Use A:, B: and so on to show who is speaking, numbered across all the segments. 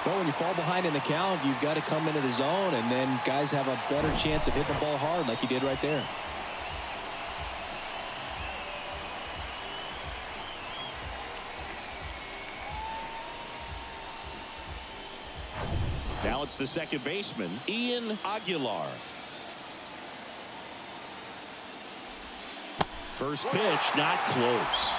A: Well, when you fall behind in the count, you've got to come into the zone, and then guys have a better chance of hitting the ball hard like he did right there.
B: Now it's the second baseman, Ian Aguilar. First pitch, not close.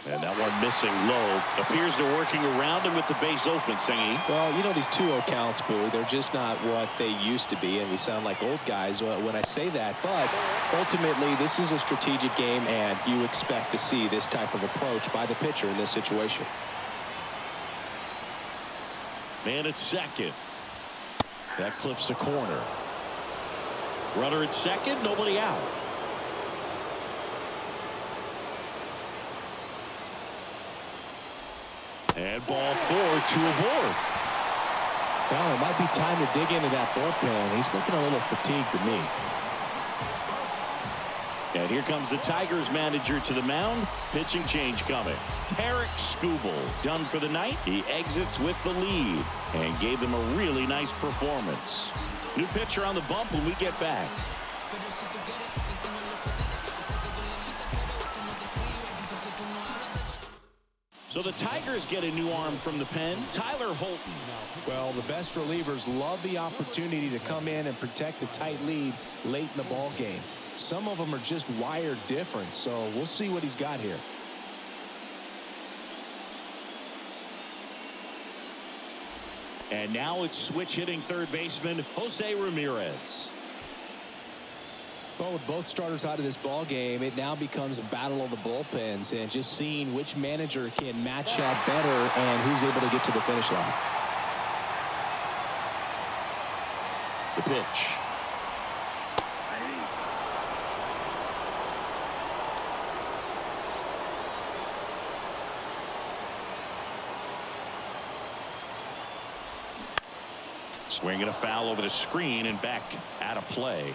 B: And that one missing low. Appears they're working around him with the base open, Singy.
A: Well, you know, these 2-0 counts, Boo, they're just not what they used to be, and we sound like old guys when I say that. But ultimately, this is a strategic game, and you expect to see this type of approach by the pitcher in this situation.
B: Man at second. That clips the corner. Runner at second, nobody out. And ball 4, 2 aboard.
A: Well, it might be time to dig into that bullpen. He's looking a little fatigued to me.
B: And here comes the Tigers manager to the mound. Pitching change coming. Tarek Skubal done for the night. He exits with the lead and gave them a really nice performance. New pitcher on the bump when we get back. So the Tigers get a new arm from the pen, Tyler Holton.
A: Well, the best relievers love the opportunity to come in and protect a tight lead late in the ball game. Some of them are just wired different, so we'll see what he's got here.
B: And now it's switch hitting third baseman Jose Ramirez.
A: Well, with both starters out of this ball game, it now becomes a battle of the bullpens and just seeing which manager can match up better and who's able to get to the finish line.
B: The pitch. Swinging a foul over the screen and back out of play.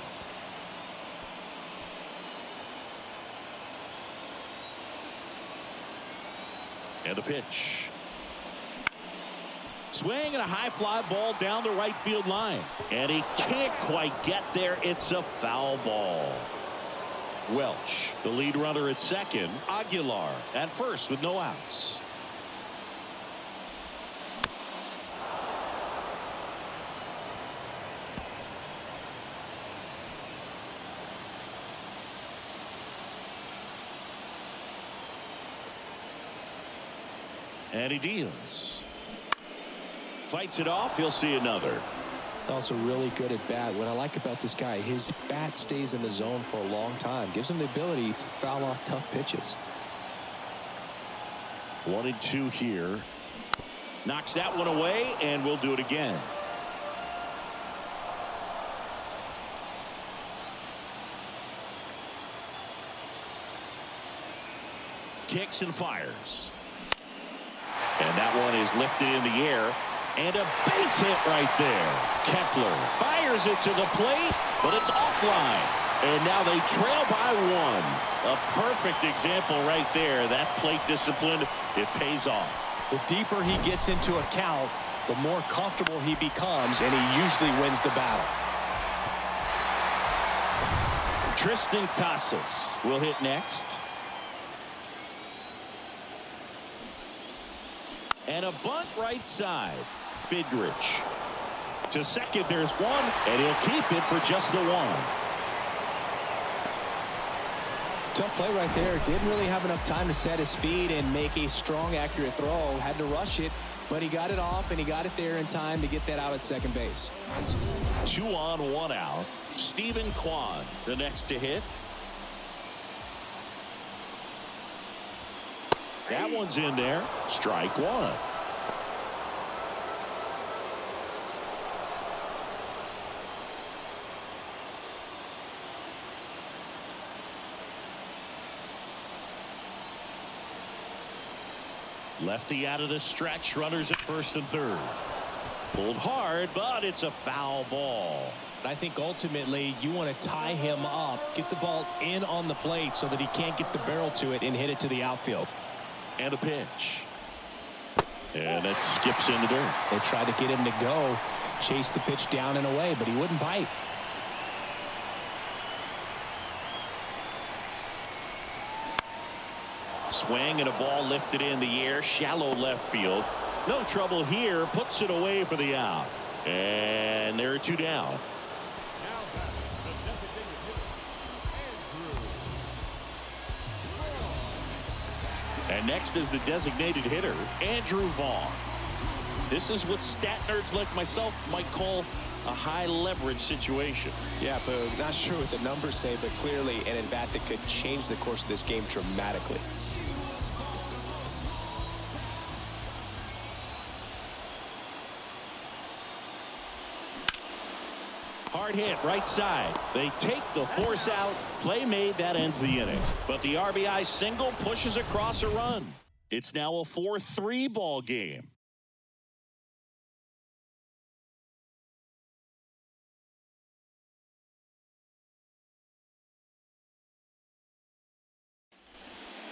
B: And the pitch. Swing and a high fly ball down the right field line. And he can't quite get there. It's a foul ball. Welch, the lead runner at second. Aguilar at first with no outs. And he deals. Fights it off. He'll see another.
A: Also really good at bat. What I like about this guy, his bat stays in the zone for a long time. Gives him the ability to foul off tough pitches.
B: 1-2 here. Knocks that one away, and we'll do it again. Kicks and fires. And that one is lifted in the air. And a base hit right there. Kepler fires it to the plate, but it's offline. And now they trail by one. A perfect example right there. That plate discipline, it pays off.
A: The deeper he gets into a count, the more comfortable he becomes, and he usually wins the battle.
B: Tristan Casas will hit next. And a bunt right side. Fidrich to second. There's one, and he'll keep it for just the one.
A: Tough play right there. Didn't really have enough time to set his feet and make a strong, accurate throw. Had to rush it, but he got it off, and he got it there in time to get that out at second base.
B: 2 on, 1 out. Stephen Kwan, the next to hit. That one's in there. Strike one. Lefty out of the stretch. Runners at first and third. Pulled hard, but it's a foul ball.
A: I think ultimately you want to tie him up, get the ball in on the plate so that he can't get the barrel to it and hit it to the outfield.
B: And a pitch. And it skips in the dirt.
A: They tried to get him to go, chase the pitch down and away, but he wouldn't bite.
B: Swing and a ball lifted in the air, shallow left field. No trouble here, puts it away for the out. And there are two down. And next is the designated hitter, Andrew Vaughn. This is what stat nerds like myself might call a high leverage situation.
A: Yeah, but not sure what the numbers say, but clearly an at-bat that could change the course of this game dramatically.
B: Hard hit right side. They take the force out. Play made. That ends the inning. But the RBI single pushes across a run. It's now a 4-3 ball game.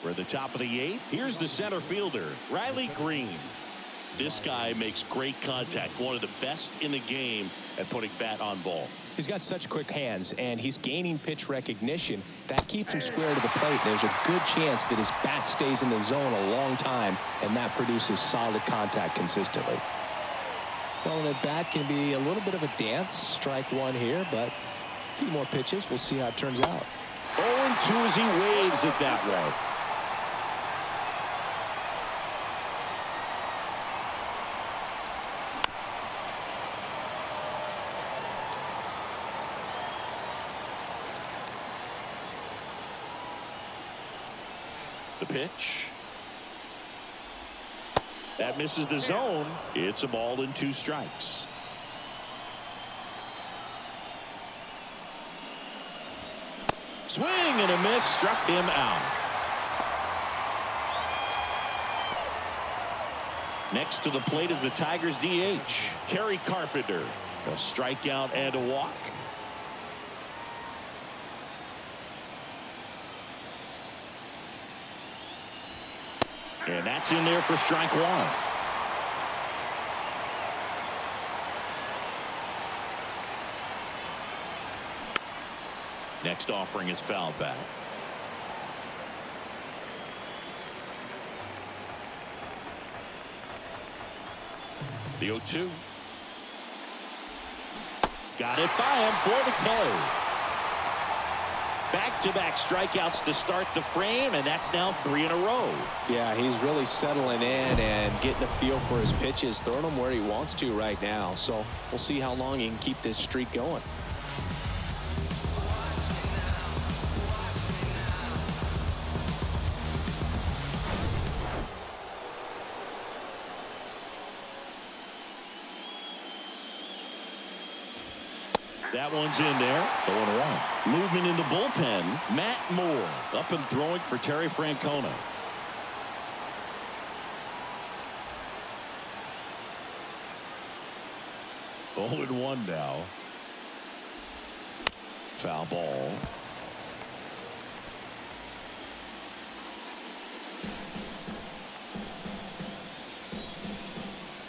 B: We're at the top of the eighth. Here's the center fielder, Riley Green. This guy makes great contact, one of the best in the game at putting bat on ball.
A: He's got such quick hands, and he's gaining pitch recognition. That keeps him square to the plate. There's a good chance that his bat stays in the zone a long time, and that produces solid contact consistently. Well, an at-bat can be a little bit of a dance. Strike one here, but a few more pitches. We'll see how it turns out.
B: 0-2 as he waves it that way. The pitch. That misses the zone. It's a ball and 2 strikes. Swing and a miss, struck him out. Next to the plate is the Tigers DH, Kerry Carpenter. A strikeout and a walk. And that's in there for strike one. Next offering is fouled back. The 0-2. Got it by him for the K. Back-to-back strikeouts to start the frame, and that's now 3 in a row.
A: Yeah, he's really settling in and getting a feel for his pitches, throwing them where he wants to right now. So we'll see how long he can keep this streak going.
B: That one's in there. 0-1. Movement in the bullpen. Matt Moore up and throwing for Terry Francona. Oh, and 1 now. Foul ball.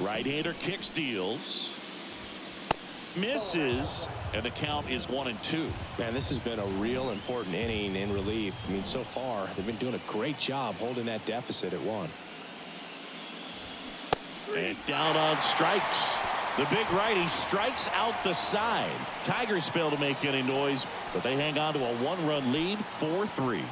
B: Right-hander kicks, deals. Misses. And the count is 1-2.
A: Man, this has been a real important inning in relief. I mean, so far, they've been doing a great job holding that deficit at 1.
B: And down on strikes. The big righty strikes out the side. Tigers fail to make any noise, but they hang on to a 1-run lead, 4-3.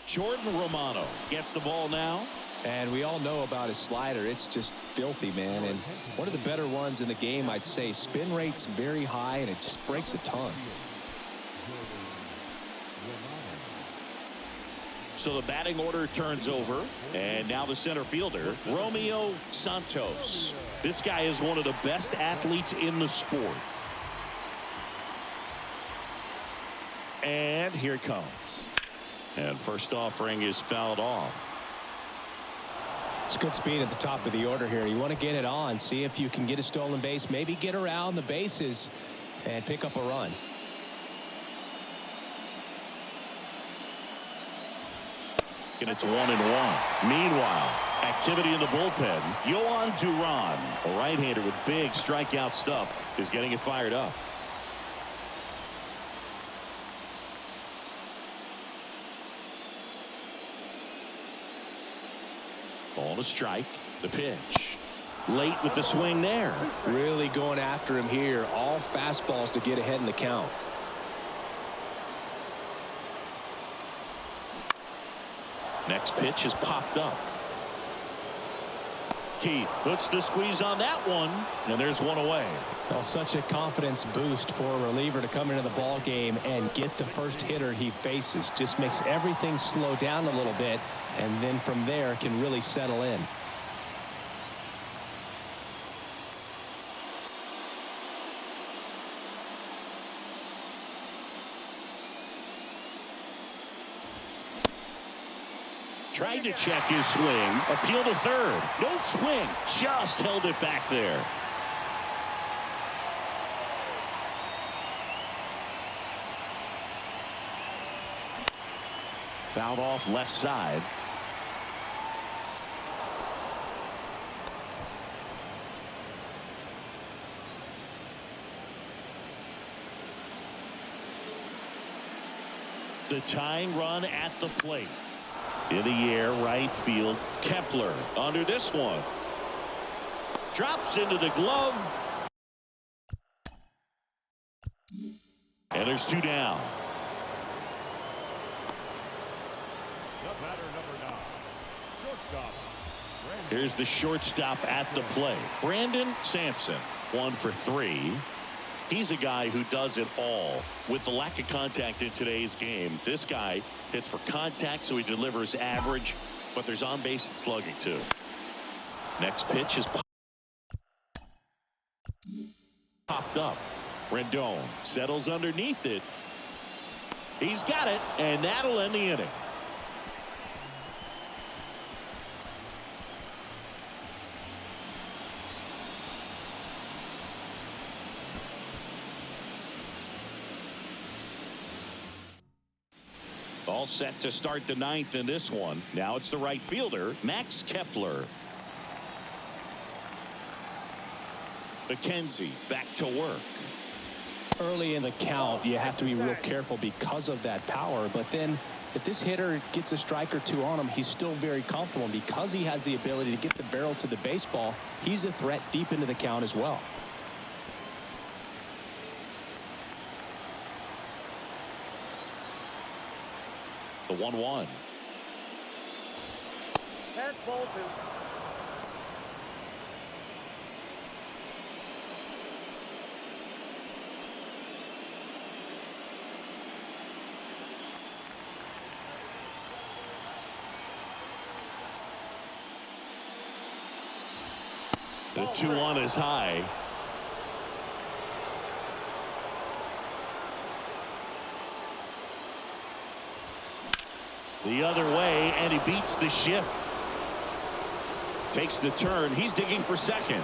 B: Jordan Romano gets the ball now.
A: And we all know about his slider. It's just filthy, man. And one of the better ones in the game, I'd say. Spin rate's very high, and it just breaks a ton.
B: So the batting order turns over. And now the center fielder, Romeo Santos. This guy is one of the best athletes in the sport. And here it comes. And first offering is fouled off.
A: It's good speed at the top of the order here. You want to get it on, see if you can get a stolen base, maybe get around the bases and pick up a run.
B: And it's 1-1. Meanwhile, activity in the bullpen. Yohan Duran, a right-hander with big strikeout stuff, is getting it fired up. Ball to strike. The pitch. Late with the swing there.
A: Really going after him here. All fastballs to get ahead in the count.
B: Next pitch is popped up. Keith puts the squeeze on that one, and there's one away.
A: Well, such a confidence boost for a reliever to come into the ball game and get the first hitter he faces. Just makes everything slow down a little bit, and then from there can really settle in.
B: Tried to check his swing. Appeal to third. No swing. Just held it back there. Fouled off left side. The tying run at the plate. In the air, right field. Kepler under this one. Drops into the glove. And there's two down.
C: The batter, number 9, shortstop.
B: Here's the shortstop at the plate. Brandon Sampson, 1 for 3. He's a guy who does it all. With the lack of contact in today's game, this guy hits for contact, so he delivers average, but there's on base and slugging too. Next pitch is popped up. Rendon settles underneath it. He's got it, and that'll end the inning. All set to start the 9th in this one. Now it's the right fielder, Max Kepler. McKenzie back to work.
A: Early in the count, you have to be real careful because of that power. But then if this hitter gets a strike or two on him, he's still very comfortable. And because he has the ability to get the barrel to the baseball, he's a threat deep into the count as well.
B: The 1-1.
C: That's ball 2.
B: The 2-1 is high. The other way, and he beats the shift. Takes the turn. He's digging for second.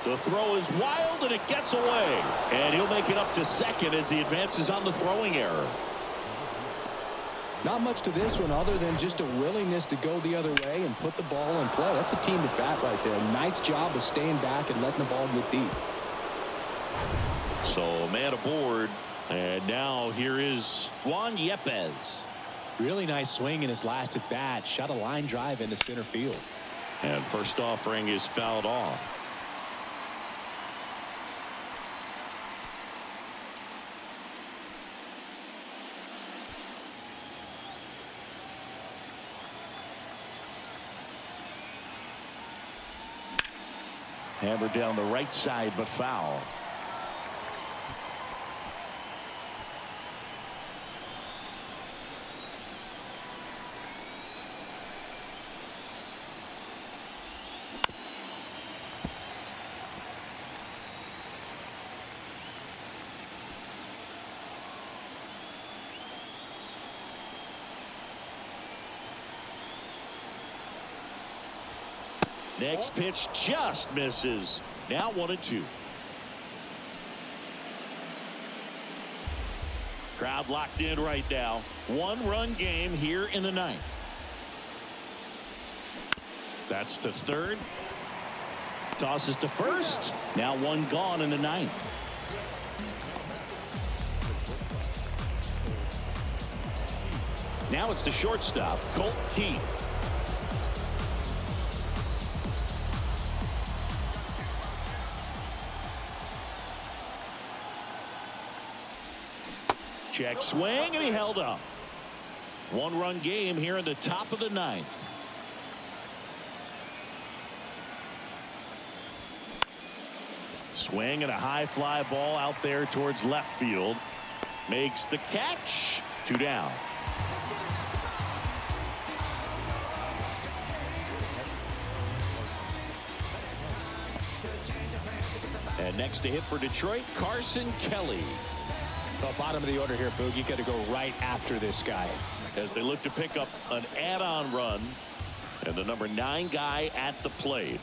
B: The throw is wild, and it gets away. And he'll make it up to second as he advances on the throwing error.
A: Not much to this one other than just a willingness to go the other way and put the ball in play. That's a team at bat right there. Nice job of staying back and letting the ball get deep.
B: So man aboard, and now here is Juan Yepez.
A: Really nice swing in his last at bat. Shot a line drive into center field.
B: And first offering is fouled off. Hammered down the right side, but foul. Next pitch just misses. Now 1-2. Crowd locked in right now. One-run game here in the ninth. That's to third. Tosses to first. Now one gone in the ninth. Now it's the shortstop, Colt Keith. Check swing, and he held up. One-run game here in the top of the ninth. Swing and a high fly ball out there towards left field. Makes the catch. 2 down. And next to hit for Detroit, Carson Kelly.
A: Well, bottom of the order here, Boog. You got to go right after this guy.
B: As they look to pick up an add-on run. And the number 9 guy at the plate.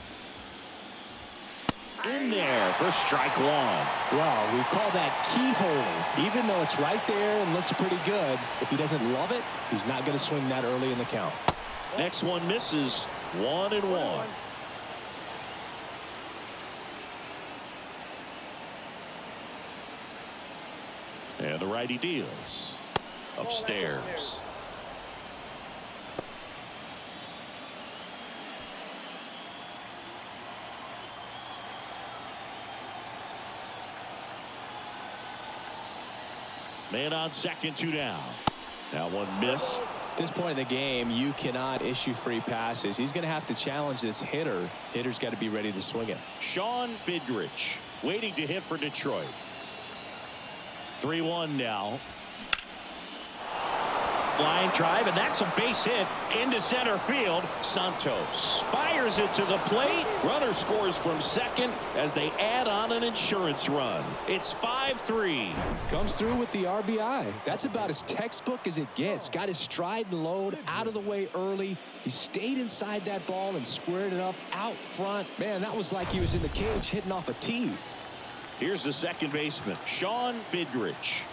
B: In there for strike 1.
A: Well, we call that keyhole. Even though it's right there and looks pretty good, if he doesn't love it, he's not going to swing that early in the count.
B: Next one misses. 1-1. And the righty deals. Upstairs. Man on second, 2 down. That one missed.
A: At this point in the game, you cannot issue free passes. He's going to have to challenge this hitter. Hitter's got to be ready to swing it.
B: Sean Vidrich waiting to hit for Detroit. 3-1 now. Line drive, and that's a base hit into center field. Santos fires it to the plate. Runner scores from second as they add on an insurance run. It's 5-3.
A: Comes through with the RBI. That's about as textbook as it gets. Got his stride and load out of the way early. He stayed inside that ball and squared it up out front. Man, that was like he was in the cage hitting off a tee.
B: Here's the second baseman, Sean Vidrich.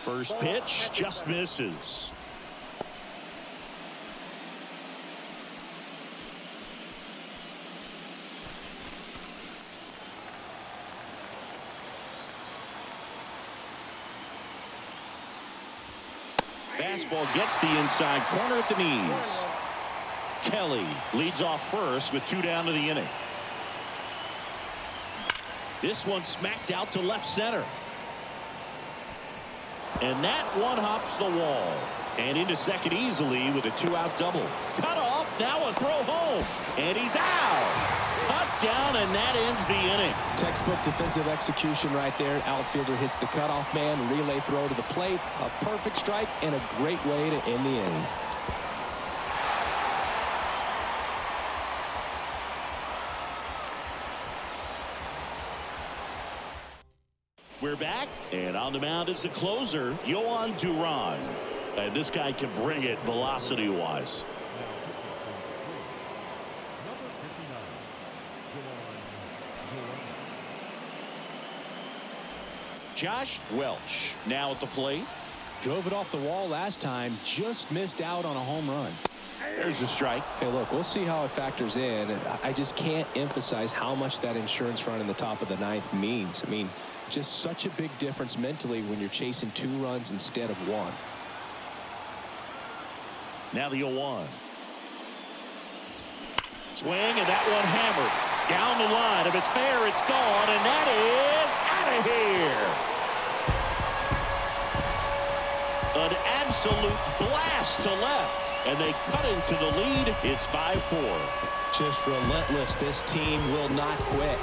B: First pitch just misses. Fastball gets the inside corner at the knees. Kelly leads off first with 2 down to the inning. This one smacked out to left center. And that one hops the wall. And into second easily with a 2-out double. Cut off, now a throw home. And he's out. Cut down, and that ends the inning.
A: Textbook defensive execution right there. Outfielder hits the cutoff man. Relay throw to the plate. A perfect strike and a great way to end the inning.
B: We're back, and on the mound is the closer, Yohan Duran. And this guy can bring it velocity-wise. Josh Welch now at the plate.
A: Drove it off the wall last time. Just missed out on a home run.
B: There's the strike.
A: Hey, look, we'll see how it factors in. I just can't emphasize how much that insurance run in the top of the ninth means. I mean, just such a big difference mentally when you're chasing 2 runs instead of 1.
B: Now the 0-1. Swing, and that one hammered. Down the line. If it's fair, it's gone, and that is out of here. An absolute blast to left, and they cut into the lead. It's 5-4.
A: Just relentless. This team will not quit.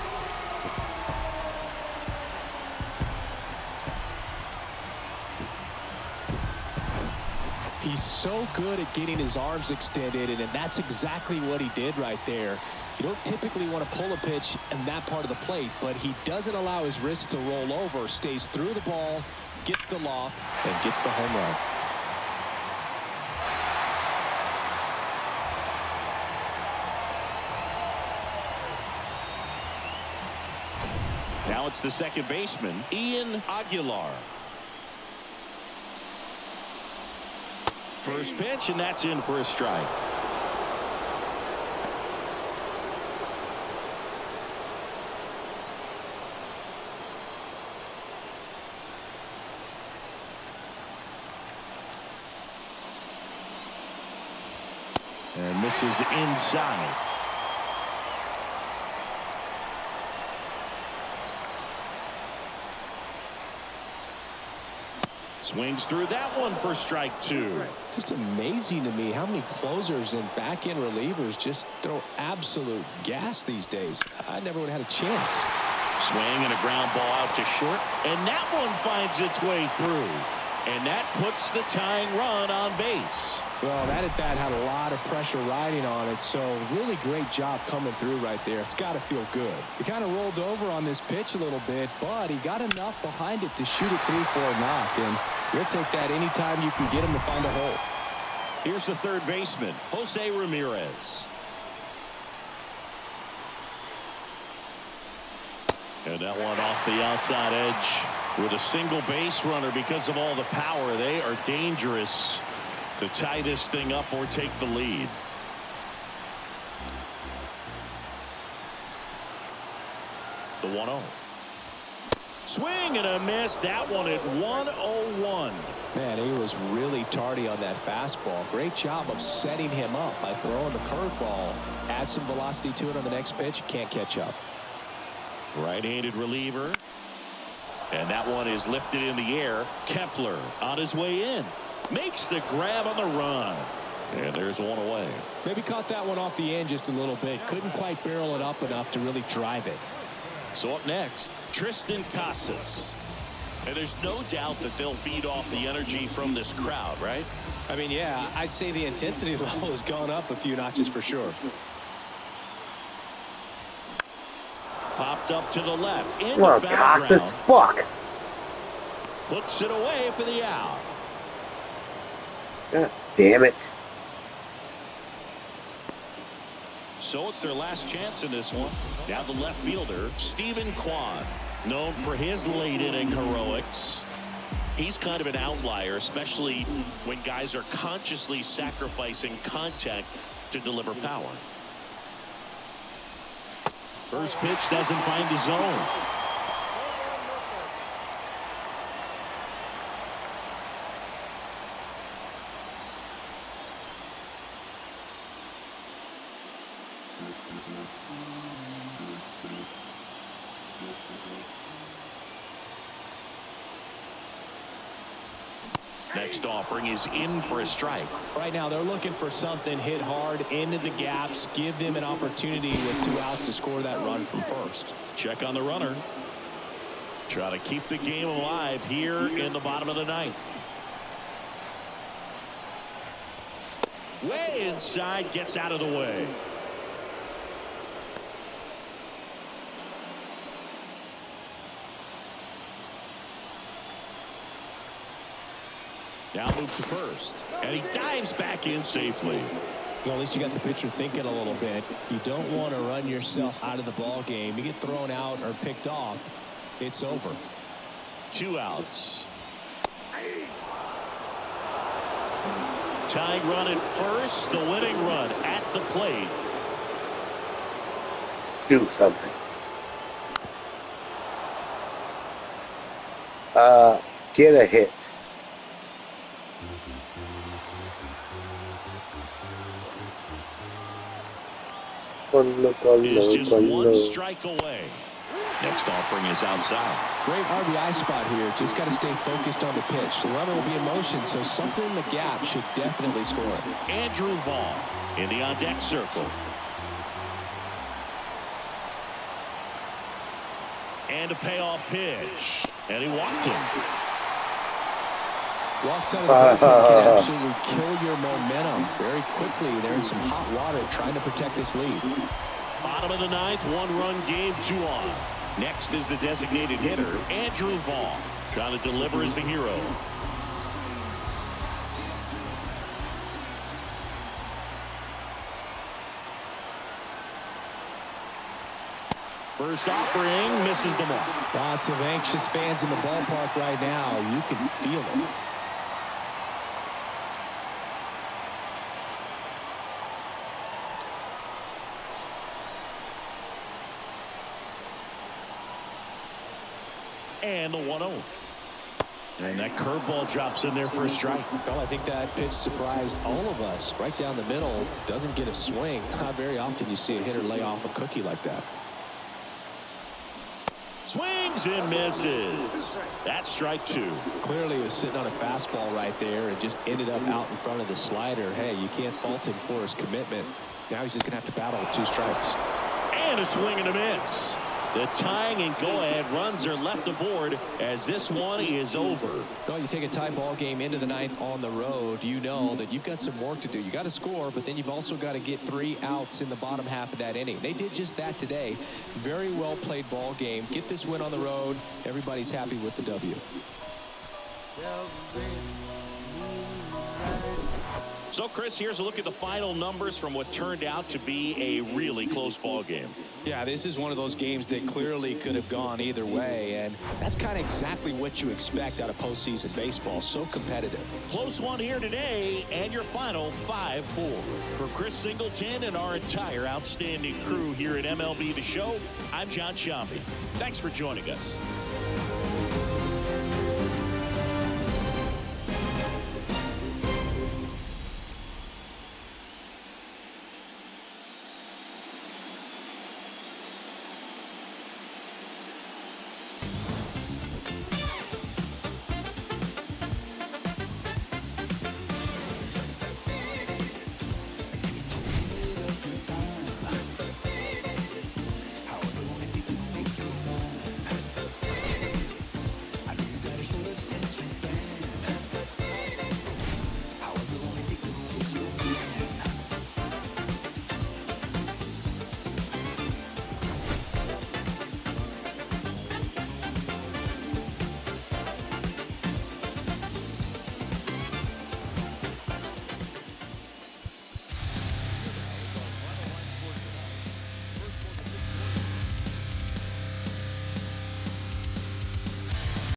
A: He's so good at getting his arms extended, and that's exactly what he did right there. You don't typically want to pull a pitch in that part of the plate, but he doesn't allow his wrist to roll over, stays through the ball, gets the loft, and gets the home run.
B: Now it's the second baseman, Ian Aguilar. First pitch, and that's in for a strike. And misses inside. Swings through that one for strike two.
A: Just amazing to me how many closers and back-end relievers just throw absolute gas these days. I never would have had a chance.
B: Swing and a ground ball out to short, and that one finds its way through. And that puts the tying run on base.
A: Well, that at bat had a lot of pressure riding on it, so really great job coming through right there. It's got to feel good. He kind of rolled over on this pitch a little bit, but he got enough behind it to shoot it through for a knock, and you'll take that anytime you can get him to find a hole.
B: Here's the third baseman, Jose Ramirez. And that one off the outside edge with a single base runner. Because of all the power, they are dangerous to tie this thing up or take the lead. The 1-0. Swing and a miss. That one at 101.
A: Man, he was really tardy on that fastball. Great job of setting him up by throwing the curveball. Add some velocity to it on the next pitch. Can't catch up.
B: Right-handed reliever. And that one is lifted in the air. Kepler on his way in. Makes the grab on the run. And there's one away.
A: Maybe caught that one off the end just a little bit. Couldn't quite barrel it up enough to really drive it.
B: So up next, Tristan Casas. And there's no doubt that they'll feed off the energy from this crowd, right?
A: I mean, yeah, I'd say the intensity level has gone up a few notches for sure.
B: Popped up to the left. In
D: Well,
B: the foul
D: Casas,
B: ground.
D: fuck.
B: Puts it away for the out.
D: God damn it.
B: So it's their last chance in this one. Now the left fielder, Stephen Kwan, known for his late inning heroics. He's kind of an outlier, especially when guys are consciously sacrificing contact to deliver power. First pitch doesn't find the zone. Next offering is in for a strike.
A: Right now they're looking for something hit hard into the gaps, give them an opportunity with 2 outs to score that run from first.
B: Check on the runner. Try to keep the game alive here in the bottom of the ninth. Way inside, gets out of the way. Now move to first, and he dives back in safely.
A: Well, at least you got the pitcher thinking a little bit. You don't want to run yourself out of the ball game. You get thrown out or picked off, it's over.
B: 2 outs. Tying run at first, the winning run at the plate.
D: Do something. Get a hit.
B: Is just 1 strike away. Next offering is outside.
A: Great RBI spot here. Just got to stay focused on the pitch. The runner will be in motion, so something in the gap should definitely score.
B: Andrew Vaughn in the on-deck circle. And a payoff pitch. And he walked him.
A: Walks out of the bullpen can absolutely kill your momentum very quickly. They're in some hot water trying to protect this lead.
B: Bottom of the ninth, 1-run game, 2 on. Next is the designated hitter, Andrew Vaughn, trying to deliver as the hero. First offering misses the mark.
A: Lots of anxious fans in the ballpark right now. You can feel it.
B: And the 1-0. And that curveball drops in there for a strike.
A: Well, I think that pitch surprised all of us. Right down the middle, doesn't get a swing. Not very often you see a hitter lay off a cookie like that.
B: Swings and misses. That's strike 2.
A: Clearly was sitting on a fastball right there and just ended up out in front of the slider. Hey, you can't fault him for his commitment. Now he's just going to have to battle with 2 strikes.
B: And a swing and a miss. The tying and go-ahead runs are left aboard as this one is over.
A: Well, you take a tie ball game into the 9th on the road, you know that you've got some work to do. You got to score, but then you've also got to get 3 outs in the bottom half of that inning. They did just that today. Very well played ball game. Get this win on the road. Everybody's happy with the W.
B: So, Chris, here's a look at the final numbers from what turned out to be a really close ball game.
A: Yeah, this is one of those games that clearly could have gone either way, and that's kind of exactly what you expect out of postseason baseball. So competitive.
B: Close one here today, and your final 5-4. For Chris Singleton and our entire outstanding crew here at MLB The Show, I'm John Sciambi. Thanks for joining us.